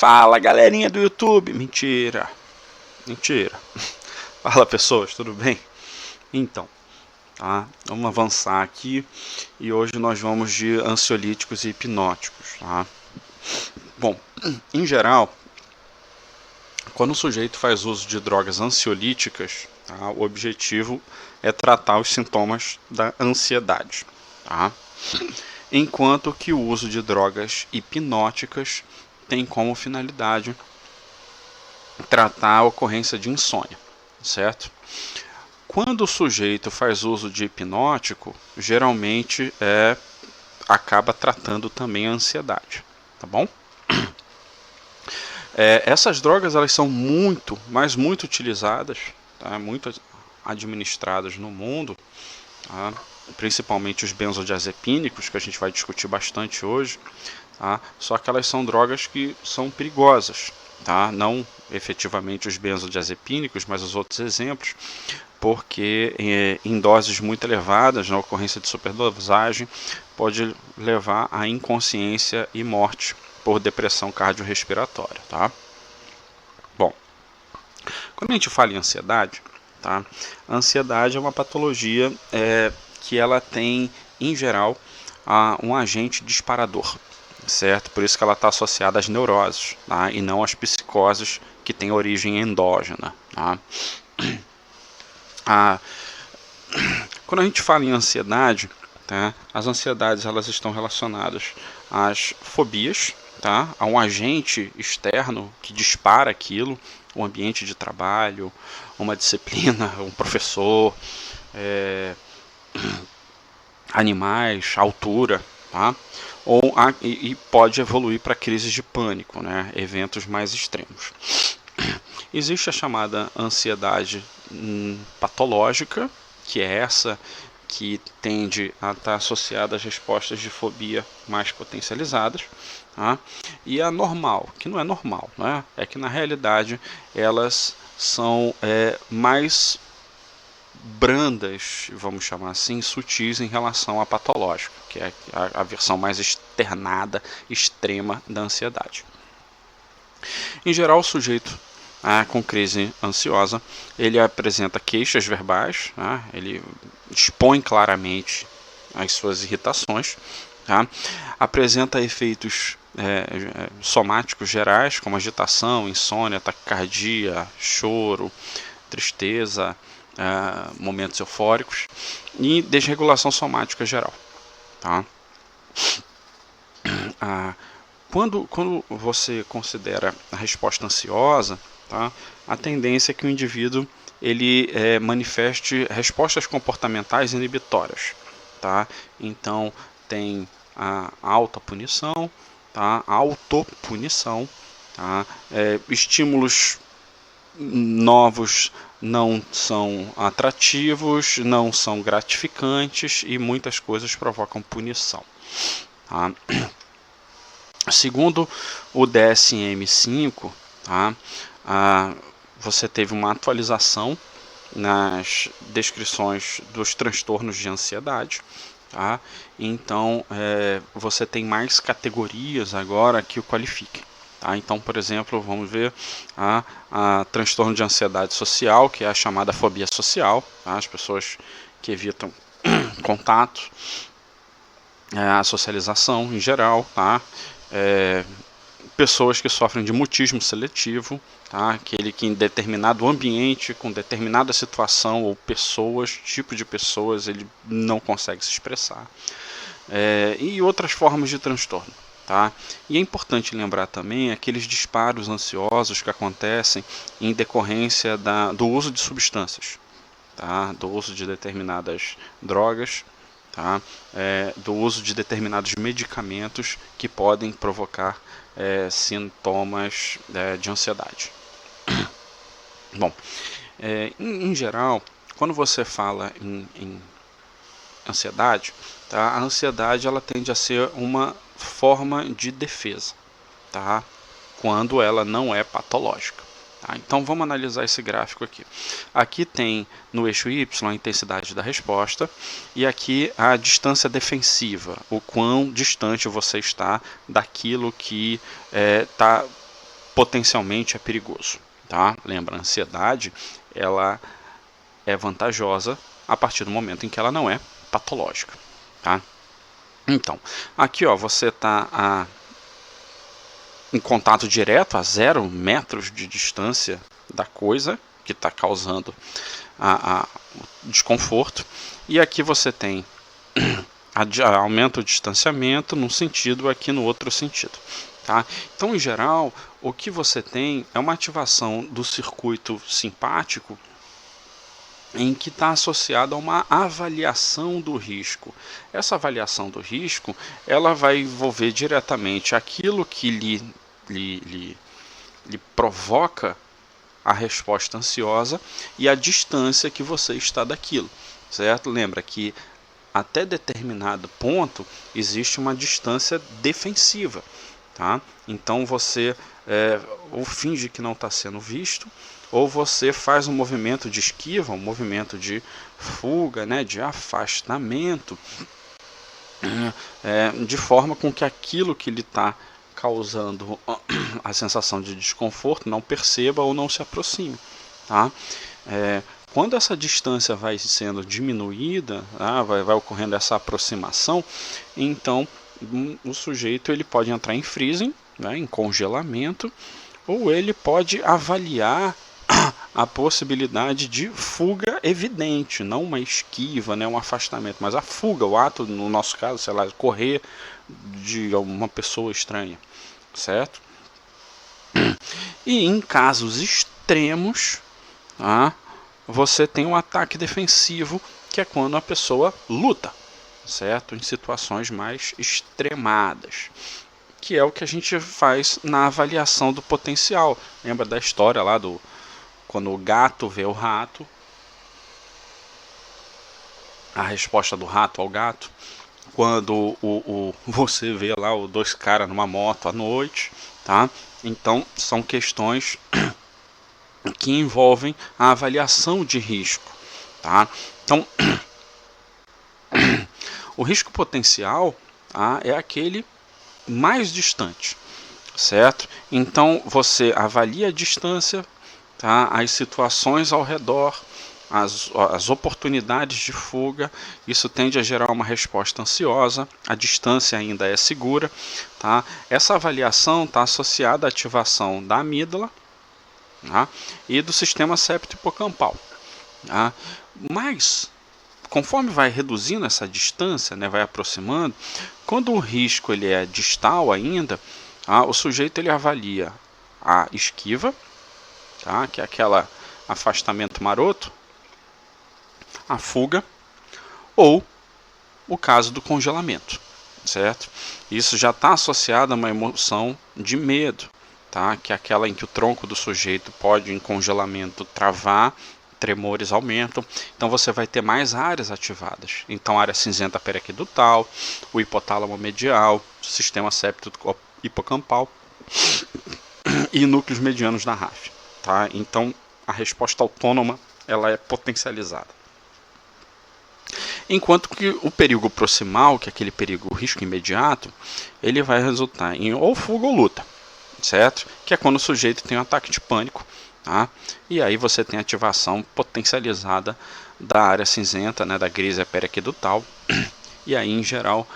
Fala, galerinha do YouTube. Mentira. Fala, pessoas, tudo bem? Então, tá? Vamos avançar aqui e hoje nós vamos de ansiolíticos e hipnóticos, tá? Bom, em geral, quando o sujeito faz uso de drogas ansiolíticas, tá? O objetivo é tratar os sintomas da ansiedade, tá? Enquanto que o uso de drogas hipnóticas tem como finalidade tratar a ocorrência de insônia, certo? Quando o sujeito faz uso de hipnótico, geralmente acaba tratando também a ansiedade, tá bom? Essas drogas elas são muito, mas muito utilizadas, tá? Muito administradas no mundo, tá? Principalmente os benzodiazepínicos, que a gente vai discutir bastante hoje, tá? Só que elas são drogas que são perigosas, tá? Não efetivamente os benzodiazepínicos, mas os outros exemplos, porque em doses muito elevadas, na ocorrência de superdosagem, pode levar à inconsciência e morte por depressão cardiorrespiratória, tá? Bom, quando a gente fala em ansiedade, tá? A ansiedade é uma patologia que ela tem, em geral, um agente disparador, certo? Por isso que ela está associada às neuroses, tá? E não às psicoses que têm origem endógena, tá? Quando a gente fala em ansiedade, tá? As ansiedades elas estão relacionadas às fobias, tá? A um agente externo que dispara aquilo, um ambiente de trabalho, uma disciplina, um professor, animais, altura, tá? E pode evoluir para crises de pânico, né? Eventos mais extremos. Existe a chamada ansiedade patológica, que é essa que tende a estar associada às respostas de fobia mais potencializadas, tá? E a normal, que não é normal, né? É que na realidade elas são mais brandas, vamos chamar assim, sutis em relação à patológica, que é a versão mais externada, extrema da ansiedade. Em geral, o sujeito com crise ansiosa, ele apresenta queixas verbais, tá? Ele expõe claramente as suas irritações, tá? Apresenta efeitos somáticos gerais, como agitação, insônia, taquicardia, choro, tristeza, momentos eufóricos e desregulação somática geral, tá? Quando você considera a resposta ansiosa, tá, a tendência é que o indivíduo ele manifeste respostas comportamentais inibitórias, tá? Então tem a autopunição, tá? A autopunição, tá? Estímulos novos não são atrativos, não são gratificantes e muitas coisas provocam punição, tá? Segundo o DSM-5, tá? Você teve uma atualização nas descrições dos transtornos de ansiedade, tá? Então você tem mais categorias agora que o qualifiquem. Tá? Então, por exemplo, vamos ver a transtorno de ansiedade social, que é a chamada fobia social, tá? As pessoas que evitam contato, a socialização em geral, tá? Pessoas que sofrem de mutismo seletivo, tá? Aquele que em determinado ambiente, com determinada situação ou pessoas, tipo de pessoas, ele não consegue se expressar, e outras formas de transtorno. Tá? E é importante lembrar também aqueles disparos ansiosos que acontecem em decorrência do uso de substâncias, tá? Do uso de determinadas drogas, tá? Do uso de determinados medicamentos que podem provocar sintomas de ansiedade. Bom, em geral, quando você fala em ansiedade, tá? A ansiedade ela tende a ser uma forma de defesa, tá? Quando ela não é patológica. Tá? Então vamos analisar esse gráfico aqui. Aqui tem no eixo Y a intensidade da resposta e aqui a distância defensiva, o quão distante você está daquilo que está potencialmente é perigoso, tá? Lembra, a ansiedade, ela é vantajosa a partir do momento em que ela não é patológica, tá? Então, aqui ó, você está em contato direto a 0 metros de distância da coisa que está causando o desconforto, e aqui você tem aumenta o distanciamento num sentido, aqui no outro sentido, tá? Então, em geral, o que você tem é uma ativação do circuito simpático em que está associado a uma avaliação do risco. Essa avaliação do risco, ela vai envolver diretamente aquilo que lhe provoca a resposta ansiosa e a distância que você está daquilo, certo? Lembra que até determinado ponto existe uma distância defensiva, tá? Então você ou finge que não está sendo visto, ou você faz um movimento de esquiva, um movimento de fuga, né, de afastamento, de forma com que aquilo que lhe está causando a sensação de desconforto não perceba ou não se aproxime, tá? Quando essa distância vai sendo diminuída, vai ocorrendo essa aproximação, então o sujeito ele pode entrar em freezing, né, em congelamento, ou ele pode avaliar a possibilidade de fuga evidente, não uma esquiva, né, um afastamento, mas a fuga, o ato, no nosso caso, sei lá, correr de uma pessoa estranha, certo? E em casos extremos, você tem um ataque defensivo, que é quando a pessoa luta, certo? Em situações mais extremadas, que é o que a gente faz na avaliação do potencial. Lembra da história lá do quando o gato vê o rato, a resposta do rato ao gato, quando você vê lá os dois caras numa moto à noite, tá? Então são questões que envolvem a avaliação de risco, tá? Então o risco potencial, é aquele mais distante, certo? Então você avalia a distância, tá? As situações ao redor, as oportunidades de fuga, isso tende a gerar uma resposta ansiosa, a distância ainda é segura, tá? Essa avaliação está associada à ativação da amígdala, tá? E do sistema septo-hipocampal, tá? Mas conforme vai reduzindo essa distância, né, vai aproximando, quando o risco ele é distal ainda, o sujeito ele avalia a esquiva, tá, que é aquele afastamento maroto, a fuga, ou o caso do congelamento, certo? Isso já está associado a uma emoção de medo, tá, que é aquela em que o tronco do sujeito pode, em congelamento, travar, tremores aumentam, então você vai ter mais áreas ativadas. Então, a área cinzenta periaquedutal, o hipotálamo medial, o sistema septo-hipocampal e núcleos medianos da RAF, tá? Então, a resposta autônoma ela é potencializada. Enquanto que o perigo proximal, que é aquele perigo, o risco imediato, ele vai resultar em ou fuga ou luta, certo? Que é quando o sujeito tem um ataque de pânico, tá? E aí você tem ativação potencializada da área cinzenta, né, da grísea periaquedutal, e aí em geral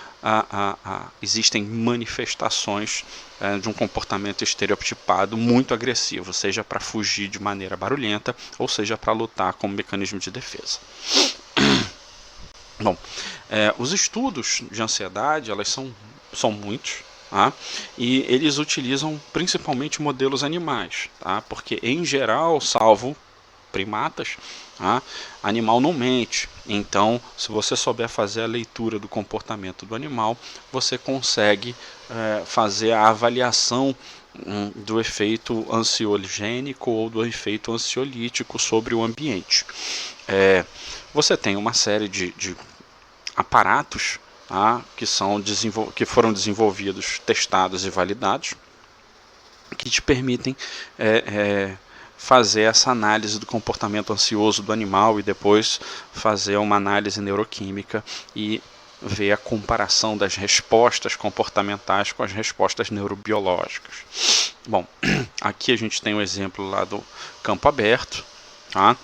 existem manifestações de um comportamento estereotipado muito agressivo, seja para fugir de maneira barulhenta, ou seja para lutar como mecanismo de defesa. Bom, os estudos de ansiedade, elas são muitos, tá? E eles utilizam principalmente modelos animais, tá? Porque em geral, salvo primatas, tá? Animal não mente. Então, se você souber fazer a leitura do comportamento do animal, você consegue fazer a avaliação do efeito ansiogênico ou do efeito ansiolítico sobre o ambiente. Você tem uma série de aparatos, tá, que foram desenvolvidos, testados e validados, que te permitem fazer essa análise do comportamento ansioso do animal e depois fazer uma análise neuroquímica e ver a comparação das respostas comportamentais com as respostas neurobiológicas. Bom, aqui a gente tem um exemplo lá do campo aberto, tá?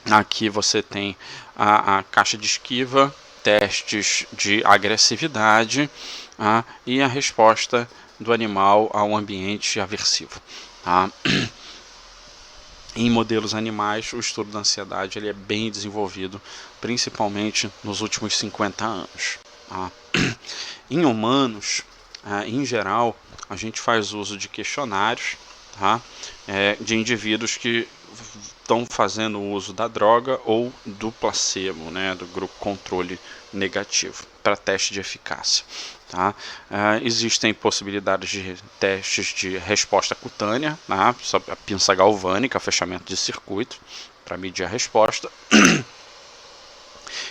Aqui você tem a caixa de esquiva, testes de agressividade, tá? E a resposta do animal ao ambiente aversivo, tá? Em modelos animais, o estudo da ansiedade ele é bem desenvolvido, principalmente nos últimos 50 anos. Tá? Em humanos, em geral, a gente faz uso de questionários, tá? De indivíduos que estão fazendo uso da droga ou do placebo, né, do grupo controle negativo, para teste de eficácia. Tá? Existem possibilidades de testes de resposta cutânea, tá? A pinça galvânica, fechamento de circuito, para medir a resposta.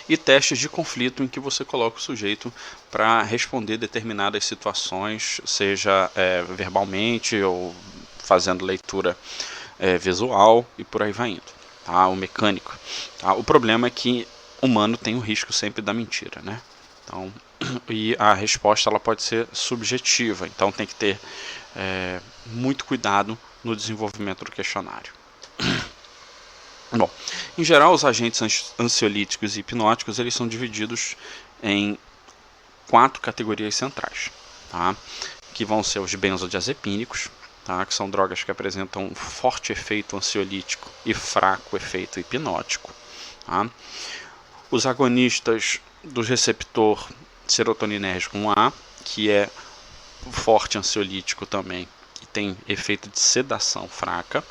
E testes de conflito em que você coloca o sujeito para responder determinadas situações, seja verbalmente ou fazendo leitura visual e por aí vai indo, tá? O mecânico. Tá? O problema é que o humano tem o risco sempre da mentira, né? Então, e a resposta ela pode ser subjetiva, então tem que ter muito cuidado no desenvolvimento do questionário. Bom, em geral, os agentes ansiolíticos e hipnóticos eles são divididos em 4 categorias centrais, tá? Que vão ser os benzodiazepínicos, tá? Que são drogas que apresentam um forte efeito ansiolítico e fraco efeito hipnótico. Tá? Os agonistas do receptor serotoninérgico 1A, que é forte ansiolítico também, e tem efeito de sedação fraca.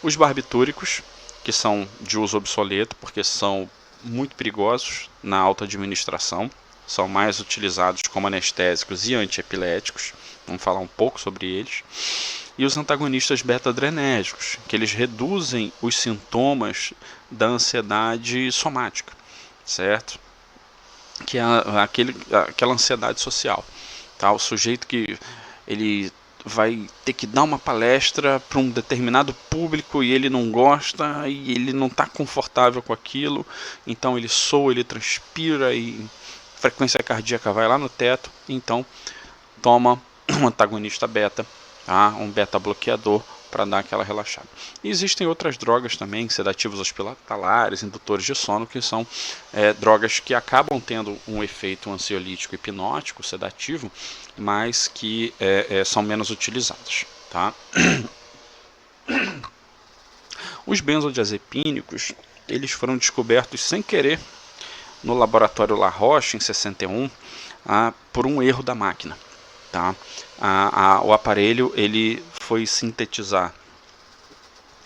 Os barbitúricos, que são de uso obsoleto, porque são muito perigosos na alta administração, são mais utilizados como anestésicos e antiepiléticos, vamos falar um pouco sobre eles. E os antagonistas beta-adrenérgicos, que eles reduzem os sintomas da ansiedade somática, certo? Que é aquela ansiedade social, tá? O sujeito que ele vai ter que dar uma palestra para um determinado público e ele não gosta e ele não está confortável com aquilo, então ele soa, ele transpira e a frequência cardíaca vai lá no teto, então toma um antagonista beta, tá? Um beta bloqueador para dar aquela relaxada. E existem outras drogas também, sedativos hospitalares, indutores de sono, que são drogas que acabam tendo um efeito ansiolítico hipnótico, sedativo, mas que são menos utilizadas. Tá? Os benzodiazepínicos eles foram descobertos sem querer no laboratório La Roche, em 61, por um erro da máquina. Tá? O aparelho ele foi sintetizar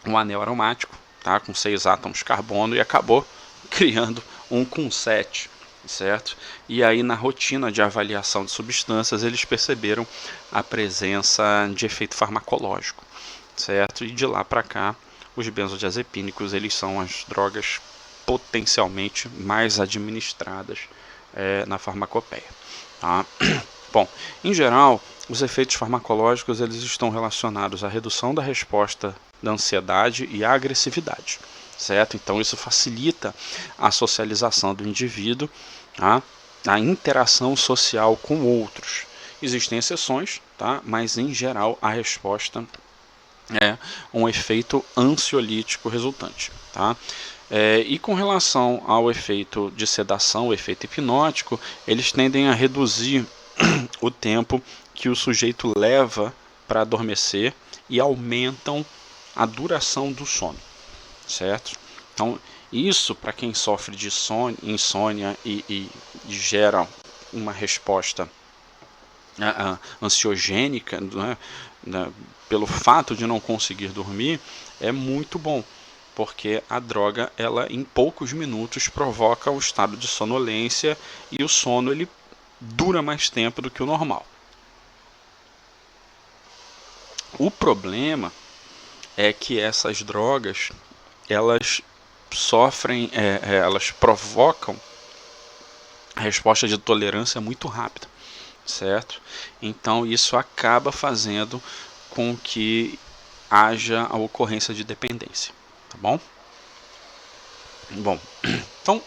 um anel aromático, tá? Com 6 átomos de carbono e acabou criando um com 7, certo? E aí na rotina de avaliação de substâncias eles perceberam a presença de efeito farmacológico, certo? E de lá para cá os benzodiazepínicos eles são as drogas potencialmente mais administradas na farmacopeia. Tá? Bom, em geral, os efeitos farmacológicos eles estão relacionados à redução da resposta da ansiedade e à agressividade, certo? Então isso facilita a socialização do indivíduo, tá? A interação social com outros. Existem exceções, tá? Mas em geral a resposta é um efeito ansiolítico resultante, tá? E com relação ao efeito de sedação, o efeito hipnótico, eles tendem a reduzir o tempo que o sujeito leva para adormecer e aumentam a duração do sono, certo? Então, isso para quem sofre de insônia e gera uma resposta ansiogênica, né, pelo fato de não conseguir dormir, é muito bom, porque a droga ela em poucos minutos provoca o estado de sonolência e o sono ele dura mais tempo do que o normal. O problema é que essas drogas elas sofrem, elas provocam a resposta de tolerância muito rápida, certo? Então isso acaba fazendo com que haja a ocorrência de dependência, tá bom? Bom, então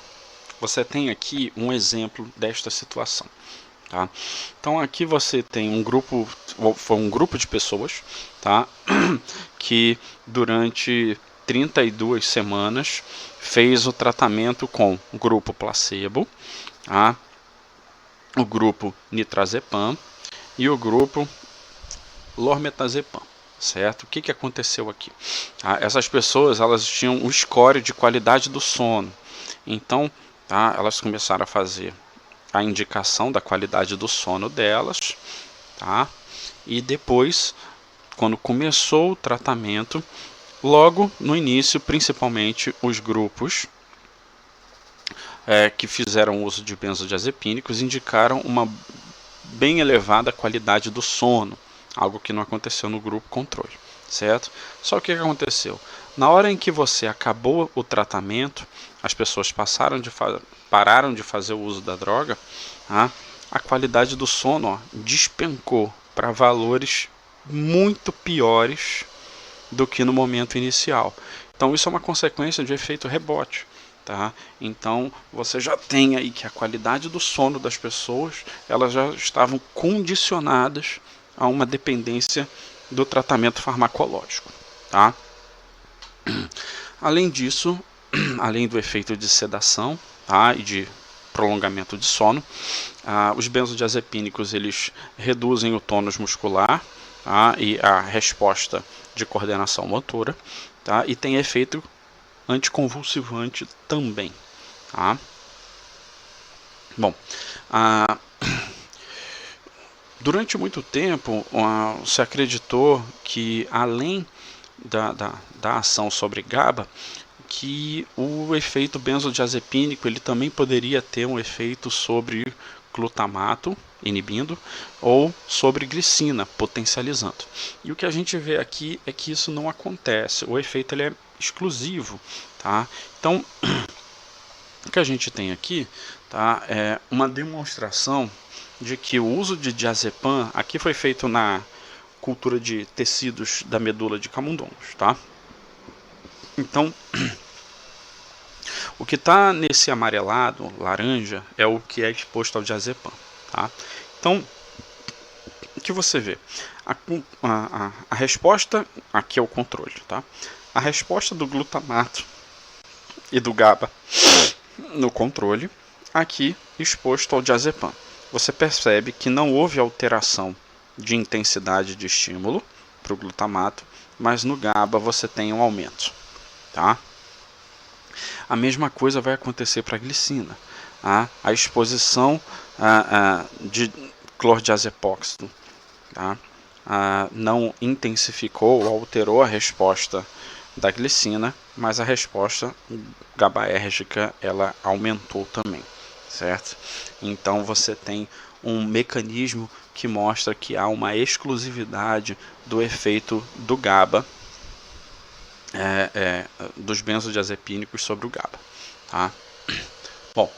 você tem aqui um exemplo desta situação. Tá? Então aqui você tem um grupo foi um grupo de pessoas, tá? Que durante 32 semanas fez o tratamento com o grupo placebo, tá? O grupo nitrazepam e o grupo lormetazepam, certo? O que aconteceu aqui? Essas pessoas, elas tinham um score de qualidade do sono, então, tá, elas começaram a fazer a indicação da qualidade do sono delas, tá? E depois, quando começou o tratamento, logo no início, principalmente os grupos que fizeram uso de benzodiazepínicos indicaram uma bem elevada qualidade do sono, algo que não aconteceu no grupo controle, certo? Só que o que aconteceu? Na hora em que você acabou o tratamento, as pessoas pararam de fazer o uso da droga, tá? A qualidade do sono despencou para valores muito piores do que no momento inicial. Então isso é uma consequência de efeito rebote. Tá? Então você já tem aí que a qualidade do sono das pessoas, elas já estavam condicionadas a uma dependência do tratamento farmacológico. Tá? Além disso, além do efeito de sedação, tá, e de prolongamento de sono, os benzodiazepínicos eles reduzem o tônus muscular, tá, e a resposta de coordenação motora, tá, e tem efeito anticonvulsivante também. Tá? Bom, durante muito tempo se acreditou que além da ação sobre GABA, que o efeito benzodiazepínico ele também poderia ter um efeito sobre glutamato, inibindo, ou sobre glicina, potencializando. E o que a gente vê aqui é que isso não acontece, o efeito ele é exclusivo. Tá? Então, o que a gente tem aqui, tá, é uma demonstração de que o uso de diazepam, aqui foi feito na cultura de tecidos da medula de camundongos. Tá? Então, o que está nesse amarelado, laranja, é o que é exposto ao diazepam. Tá? Então, o que você vê? A resposta, aqui é o controle. Tá? A resposta do glutamato e do GABA no controle, aqui exposto ao diazepam. Você percebe que não houve alteração de intensidade de estímulo para o glutamato, mas no GABA você tem um aumento. Tá? A mesma coisa vai acontecer para a glicina. Tá? A exposição de clordiazepóxido, tá? Não intensificou ou alterou a resposta da glicina, mas a resposta GABAérgica ela aumentou também, certo? Então você tem um mecanismo que mostra que há uma exclusividade do efeito do GABA, dos benzodiazepínicos sobre o GABA. Tá? Bom,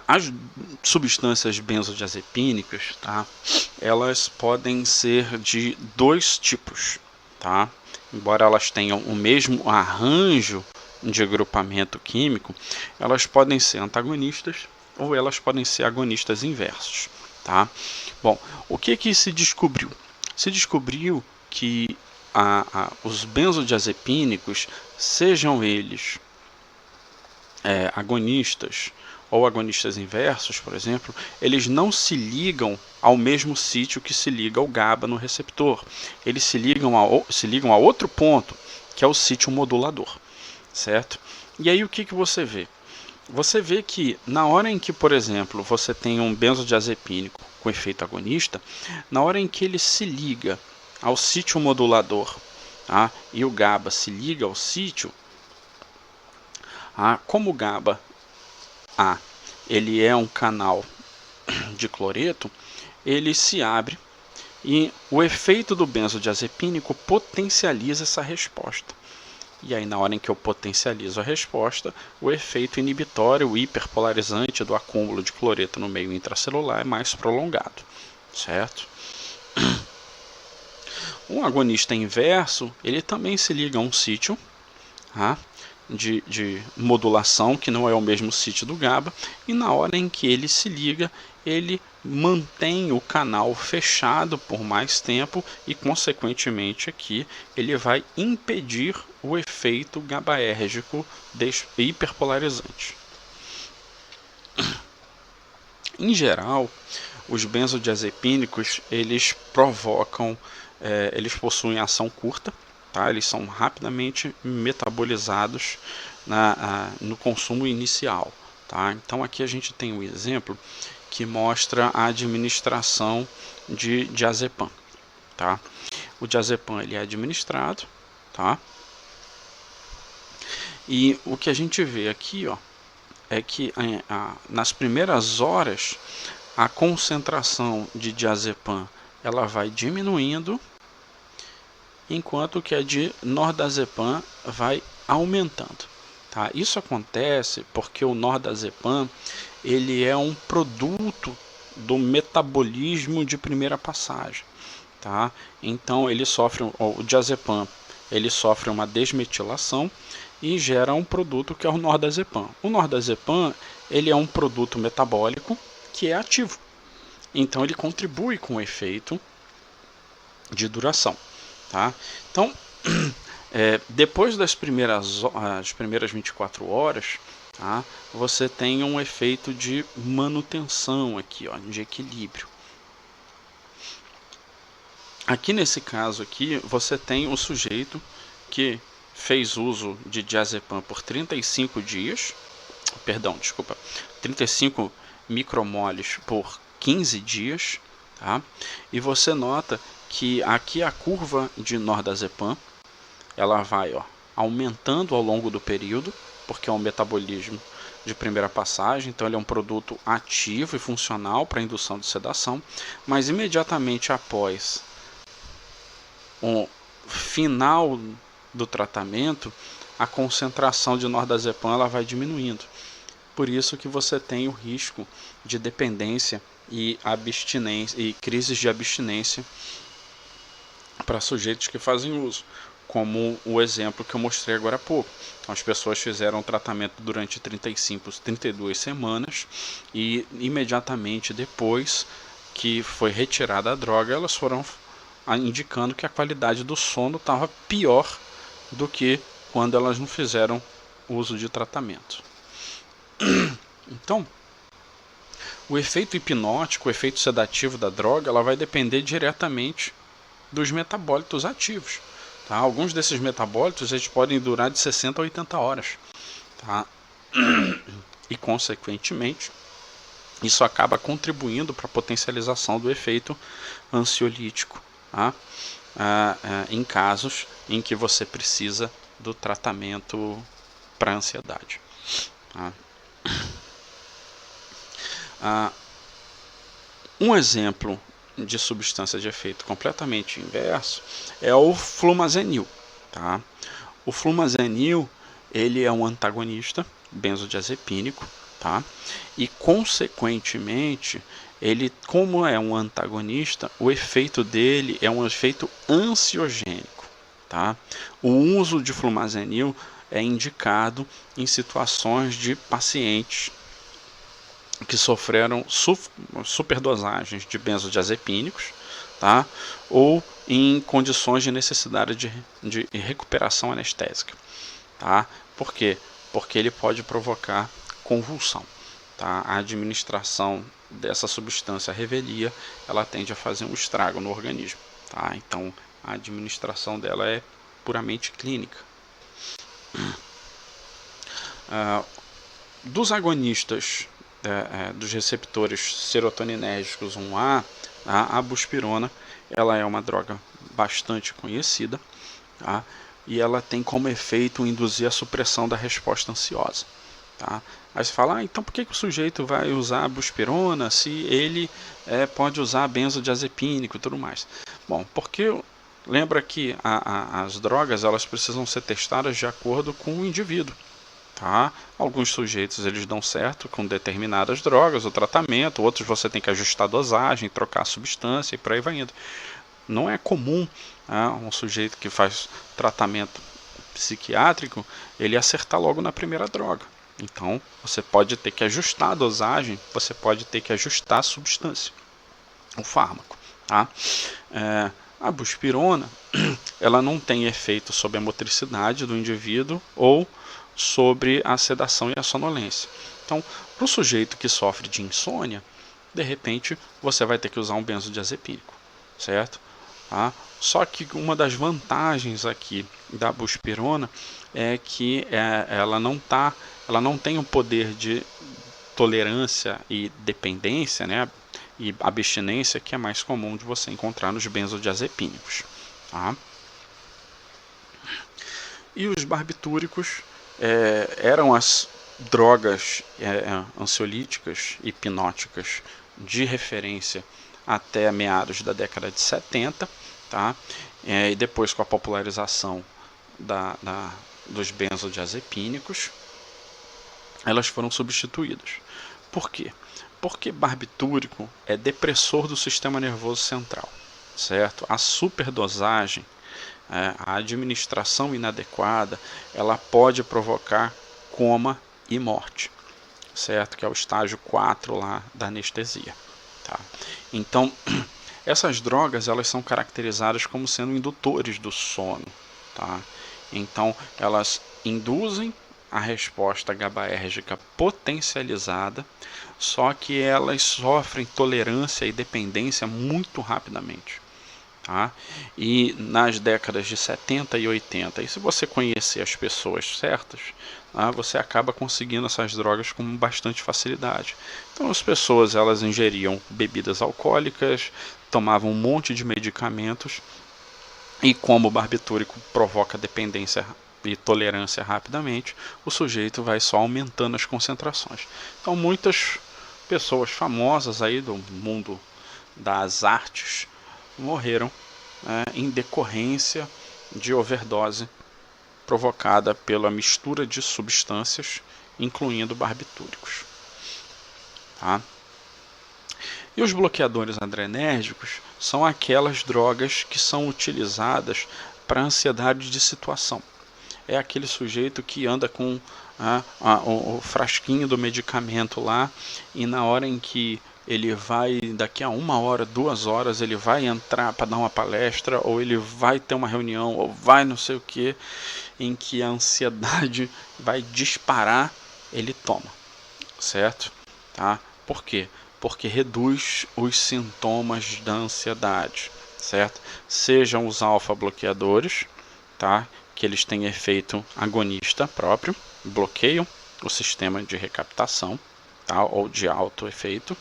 as substâncias benzodiazepínicas, tá, elas podem ser de dois tipos. Tá? Embora elas tenham o mesmo arranjo de agrupamento químico, elas podem ser antagonistas ou elas podem ser agonistas inversos. Tá? Bom, o que se descobriu? Se descobriu que os benzodiazepínicos, sejam eles agonistas ou agonistas inversos, por exemplo, eles não se ligam ao mesmo sítio que se liga ao GABA no receptor. Eles se ligam a outro ponto, que é o sítio modulador, certo? E aí o que você vê? Você vê que na hora em que, por exemplo, você tem um benzodiazepínico com efeito agonista, na hora em que ele se liga ao sítio modulador, tá, e o GABA se liga ao sítio, como o GABA ele é um canal de cloreto, ele se abre e o efeito do benzodiazepínico potencializa essa resposta. E aí na hora em que eu potencializo a resposta, o efeito inibitório, o hiperpolarizante do acúmulo de cloreto no meio intracelular é mais prolongado, certo? Um agonista inverso, ele também se liga a um sítio, tá? de modulação, que não é o mesmo sítio do GABA, e na hora em que ele se liga, ele mantém o canal fechado por mais tempo e, consequentemente, aqui ele vai impedir o efeito GABAérgico hiperpolarizante. Em geral, os benzodiazepínicos eles provocam, eles possuem ação curta, tá? Eles são rapidamente metabolizados no consumo inicial. Tá? Então aqui a gente tem um exemplo que mostra a administração de diazepam. Tá? O diazepam ele é administrado, tá? E o que a gente vê aqui, ó, é que nas primeiras horas a concentração de diazepam ela vai diminuindo, enquanto que a de nordazepam vai aumentando. Tá? Isso acontece porque o nordazepam ele é um produto do metabolismo de primeira passagem. Tá? Então ele sofre, o diazepam ele sofre uma desmetilação e gera um produto que é o nordazepam. O nordazepam ele é um produto metabólico que é ativo. Então ele contribui com o efeito de duração. Tá? Então, depois das primeiras 24 horas, tá? Você tem um efeito de manutenção aqui, ó, de equilíbrio. Aqui nesse caso aqui, você tem um sujeito que fez uso de diazepam por 35 dias, 35 micromoles por 15 dias, tá? E você nota que aqui a curva de nordazepam, ela vai, ó, aumentando ao longo do período, porque é um metabolismo de primeira passagem, então ele é um produto ativo e funcional para indução de sedação, mas imediatamente após o final do tratamento, a concentração de nordazepam ela vai diminuindo. Por isso que você tem o risco de dependência e abstinência e crises de abstinência para sujeitos que fazem uso, como o exemplo que eu mostrei agora há pouco. As pessoas fizeram o tratamento durante 32 semanas e imediatamente depois que foi retirada a droga, elas foram indicando que a qualidade do sono estava pior do que quando elas não fizeram uso de tratamento. Então, o efeito hipnótico, o efeito sedativo da droga, ela vai depender diretamente dos metabólitos ativos. Tá? Alguns desses metabólitos eles podem durar de 60 a 80 horas. Tá? E, consequentemente, isso acaba contribuindo para a potencialização do efeito ansiolítico, tá? Em casos em que você precisa do tratamento para ansiedade. Tá? Um exemplo de substância de efeito completamente inverso é o flumazenil. Tá? O flumazenil ele é um antagonista benzodiazepínico, tá? E consequentemente ele, como é um antagonista, o efeito dele é um efeito ansiogênico. Tá? O uso de flumazenil é indicado em situações de pacientes que sofreram superdosagens de benzodiazepínicos, tá? Ou em condições de necessidade de recuperação anestésica. Tá? Por quê? Porque ele pode provocar convulsão. Tá? A administração dessa substância à revelia, ela tende a fazer um estrago no organismo. Tá? Então, a administração dela é puramente clínica. Dos agonistas dos receptores serotoninérgicos 1A, a buspirona, ela é uma droga bastante conhecida, tá? E ela tem como efeito induzir a supressão da resposta ansiosa. Tá? Aí você fala, então por que o sujeito vai usar a buspirona se ele pode usar benzodiazepínico e tudo mais? Bom, porque lembra que as drogas elas precisam ser testadas de acordo com o indivíduo. Tá? Alguns sujeitos eles dão certo com determinadas drogas, o tratamento, outros você tem que ajustar a dosagem, trocar a substância e por aí vai indo. Não é comum um sujeito que faz tratamento psiquiátrico, ele acertar logo na primeira droga. Então, você pode ter que ajustar a dosagem, você pode ter que ajustar a substância, o fármaco. Tá? A buspirona, ela não tem efeito sobre a motricidade do indivíduo ou sobre a sedação e a sonolência. Então, para o sujeito que sofre de insônia, de repente você vai ter que usar um benzodiazepínico, certo? Tá? Só que uma das vantagens aqui da buspirona é que ela não tem o poder de tolerância e dependência, né, e abstinência que é mais comum de você encontrar nos benzodiazepínicos. Tá? E os barbitúricos eram as drogas ansiolíticas e hipnóticas de referência até meados da década de 70, tá? E depois com a popularização dos benzodiazepínicos, elas foram substituídas. Por quê? Porque barbitúrico é depressor do sistema nervoso central, certo? A superdosagem, a administração inadequada, ela pode provocar coma e morte, certo? Que é o estágio 4 lá da anestesia. Tá? Então, essas drogas elas são caracterizadas como sendo indutores do sono. Tá? Então, elas induzem a resposta GABAérgica potencializada, só que elas sofrem tolerância e dependência muito rapidamente. Tá? E nas décadas de 70 e 80, e se você conhecer as pessoas certas, tá, você acaba conseguindo essas drogas com bastante facilidade. Então as pessoas elas ingeriam bebidas alcoólicas, tomavam um monte de medicamentos, e como o barbitúrico provoca dependência e tolerância rapidamente, o sujeito vai só aumentando as concentrações. Então muitas pessoas famosas aí do mundo das artes morreram em decorrência de overdose provocada pela mistura de substâncias, incluindo barbitúricos. Tá? E os bloqueadores adrenérgicos são aquelas drogas que são utilizadas para ansiedade de situação. É aquele sujeito que anda com o frasquinho do medicamento lá, e na hora em que ele vai, daqui a 1 hora, 2 horas, ele vai entrar para dar uma palestra, ou ele vai ter uma reunião, ou vai não sei o que, em que a ansiedade vai disparar, ele toma, certo? Tá? Por quê? Porque reduz os sintomas da ansiedade, certo? Sejam os alfa-bloqueadores, tá? Que eles têm efeito agonista próprio, bloqueiam o sistema de recaptação, tá? Ou de alto efeito,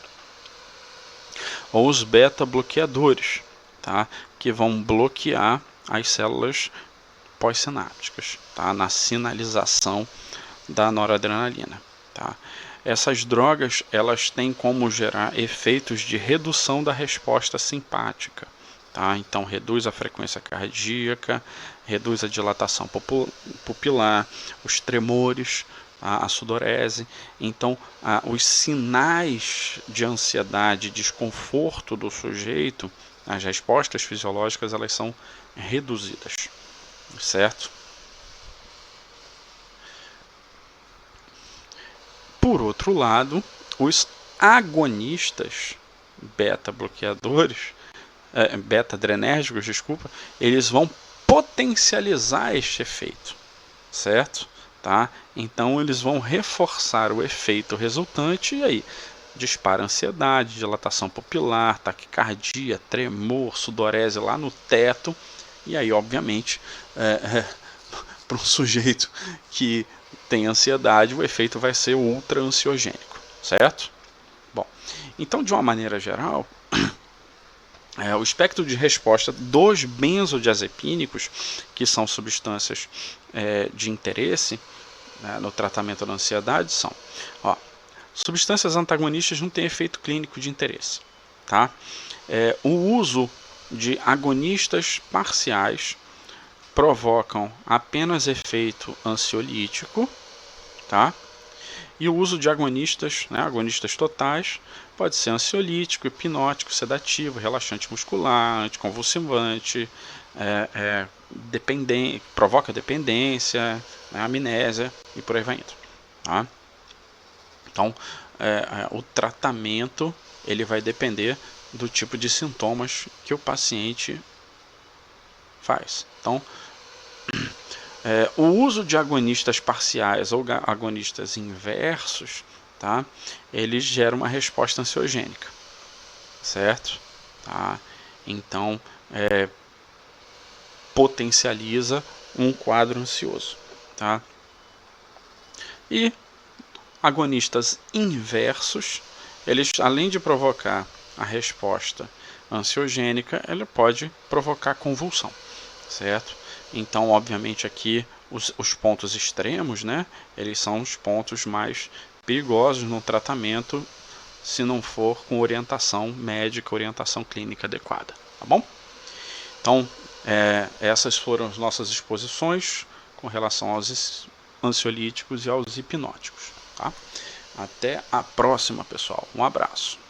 ou os beta-bloqueadores, tá? Que vão bloquear as células pós-sinápticas, tá? Na sinalização da noradrenalina. Tá? Essas drogas elas têm como gerar efeitos de redução da resposta simpática. Tá? Então reduz a frequência cardíaca, reduz a dilatação pupilar, os tremores, a sudorese. Então os sinais de ansiedade, desconforto do sujeito, as respostas fisiológicas elas são reduzidas, certo? Por outro lado, os agonistas beta-bloqueadores, beta-adrenérgicos, desculpa, eles vão potencializar este efeito, certo? Tá? Então eles vão reforçar o efeito resultante, e aí dispara ansiedade, dilatação pupilar, taquicardia, tremor, sudorese lá no teto, e aí obviamente para um sujeito que tem ansiedade, o efeito vai ser ultra ansiogênico, certo? Bom, então de uma maneira geral, o espectro de resposta dos benzodiazepínicos, que são substâncias de interesse no tratamento da ansiedade, são substâncias antagonistas não têm efeito clínico de interesse. Tá? O uso de agonistas parciais provocam apenas efeito ansiolítico, tá? E o uso de agonistas, agonistas totais, Pode ser ansiolítico, hipnótico, sedativo, relaxante muscular, anticonvulsivante, provoca dependência, né, amnésia e por aí vai indo. Tá? Então, o tratamento ele vai depender do tipo de sintomas que o paciente faz. Então, o uso de agonistas parciais ou agonistas inversos, tá? Ele gera uma resposta ansiogênica, certo? Tá? Então, potencializa um quadro ansioso, tá? E agonistas inversos, eles, além de provocar a resposta ansiogênica, ele pode provocar convulsão, certo? Então, obviamente, aqui os pontos extremos, né? Eles são os pontos mais perigosos no tratamento, se não for com orientação médica, orientação clínica adequada, tá bom? Então, essas foram as nossas exposições com relação aos ansiolíticos e aos hipnóticos, tá? Até a próxima, pessoal. Um abraço.